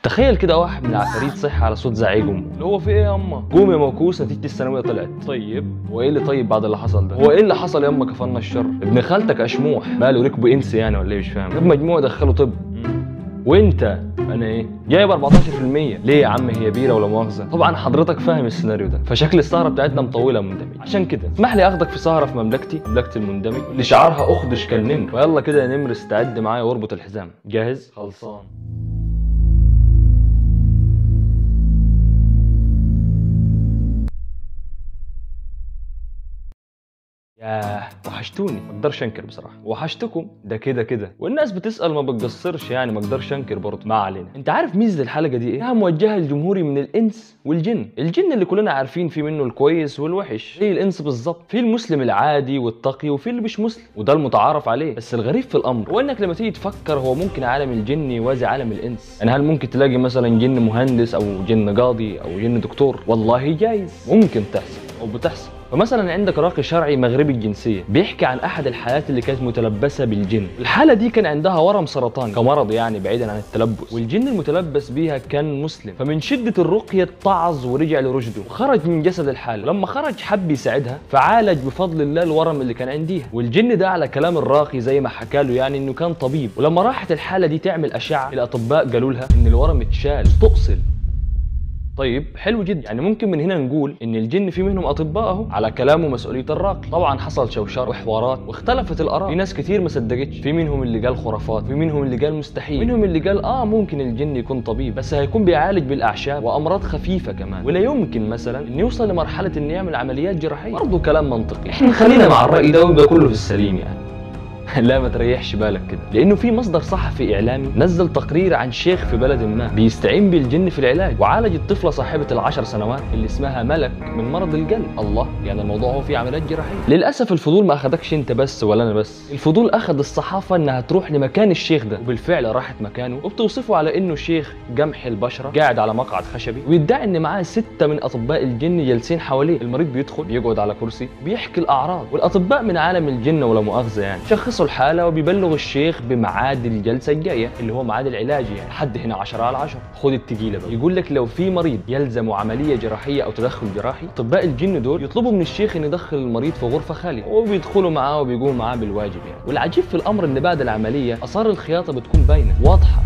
تخيل كده واحد من العفاريت صحي على صوت زعيق امه، اللي هو في ايه يا اما؟ قوم يا موكوس نتيجه الثانويه طلعت. طيب هو ايه اللي طيب بعد اللي حصل ده؟ هو ايه اللي حصل يا اما كفرنا الشر؟ ابن خالتك اشموح ماله ركبه انس يعني ولا ايه؟ مش فاهم. جاب مجموع دخله طب وانت انا ايه جايب 14%. ليه يا عم هي بيره ولا مؤاخذه؟ طبعا حضرتك فاهم السيناريو ده، فشكل السهره بتاعتنا مطوله مندمج. عشان كده اسمح لي اخدك في سهره في مملكه المندمج اللي شعارها اخدش كالنمر. فيلا كده يا نمر استعد معايا واربط الحزام. جاهز؟ خلصان. ياه وحشتوني، ما اقدرش انكر بصراحه. وحشتكم ده كده كده، والناس بتسال ما بتقصرش يعني، ما اقدرش انكر برضه. ما علينا. انت عارف ميزه الحلقه دي ايه؟ انها موجهه لجمهوري من الانس والجن. الجن اللي كلنا عارفين في منه الكويس والوحش زي الانس بالظبط، في المسلم العادي والتقي وفي اللي مش مسلم، وده المتعارف عليه. بس الغريب في الامر هو انك لما تيجي تفكر هو ممكن عالم الجن يوازي عالم الانس. يعني هل ممكن تلاقي مثلا جن مهندس او جن قاضي او جن دكتور؟ والله جايز ممكن تحصل او بتحصل. فمثلا عندك راقي شرعي مغربي الجنسيه بيحكي عن احد الحالات اللي كانت متلبسه بالجن. الحاله دي كان عندها ورم سرطان كمرض يعني بعيدا عن التلبس، والجن المتلبس بيها كان مسلم. فمن شده الرقيه اتعظ ورجع لرشده وخرج من جسد الحاله. لما خرج حب يساعدها فعالج بفضل الله الورم اللي كان عنديها. والجن ده على كلام الراقي زي ما حكى له يعني انه كان طبيب، ولما راحت الحاله دي تعمل اشعه الاطباء قالوا لها ان الورم اتشال استؤصل. طيب حلو جدا، يعني ممكن من هنا نقول ان الجن في منهم اطباء اهو على كلامه مسؤوليه الراقي. طبعا حصل شوشره وحوارات واختلفت الاراء، في ناس كتير ما صدقتش، في منهم اللي قال خرافات، في منهم اللي قال مستحيل، منهم اللي قال ممكن الجن يكون طبيب بس هيكون بيعالج بالاعشاب وامراض خفيفه كمان، ولا يمكن مثلا انه يوصل لمرحله انه يعمل عمليات جراحيه. برضه كلام منطقي. احنا خلينا مع الراي ده ويبقى كله في السليم يعني. لا ما تريحش بالك كده، لانه في مصدر صحفي اعلامي نزل تقرير عن شيخ في بلد ما بيستعين بالجن في العلاج، وعالج الطفله صاحبه ال10 سنوات اللي اسمها ملك من مرض القلب. الله، يعني الموضوع هو فيه عمليات جراحيه. للاسف الفضول ما اخذكش انت بس ولا انا بس، الفضول اخذ الصحافه انها تروح لمكان الشيخ ده، وبالفعل راحت مكانه وبتوصفه على انه شيخ قمح البشره قاعد على مقعد خشبي، ويدعي ان معاه 6 من اطباء الجن جالسين حواليه. المريض بيدخل بيقعد على كرسي بيحكي الاعراض، والاطباء من عالم الجن ولا مؤاخذه يعني شخصوا الحاله وبيبلغ الشيخ بميعاد الجلسه الجايه اللي هو ميعاد العلاج. يعني لحد هنا 10/10. خد التقيله بقى، يقول لك لو في مريض يلزم عمليه جراحيه او تدخل جراحي، اطباء الجن دول يطلبوا من الشيخ ان يدخل المريض في غرفه خاليه وبيدخلوا معاه وبيقوموا معاه بالواجب يعني. والعجيب في الامر ان بعد العمليه اثار الخياطه بتكون باينه واضحه.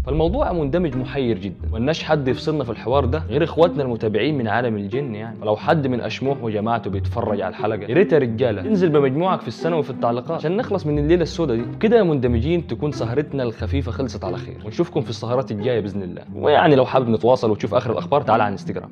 فالموضوع مندمج محير جدا، ملناش حد يفصلنا في الحوار ده غير اخواتنا المتابعين من عالم الجن يعني. فلو حد من اشموح وجماعته بيتفرج على الحلقه يا ريت يا رجاله تنزل بمجموعك في الثانوي في التعليقات عشان نخلص من الليله السوداء دي. وكده يا مندمجين تكون سهرتنا الخفيفه خلصت على خير، ونشوفكم في السهرات الجايه باذن الله. ويعني لو حابب نتواصل وتشوف اخر الاخبار تعال على الانستجرام.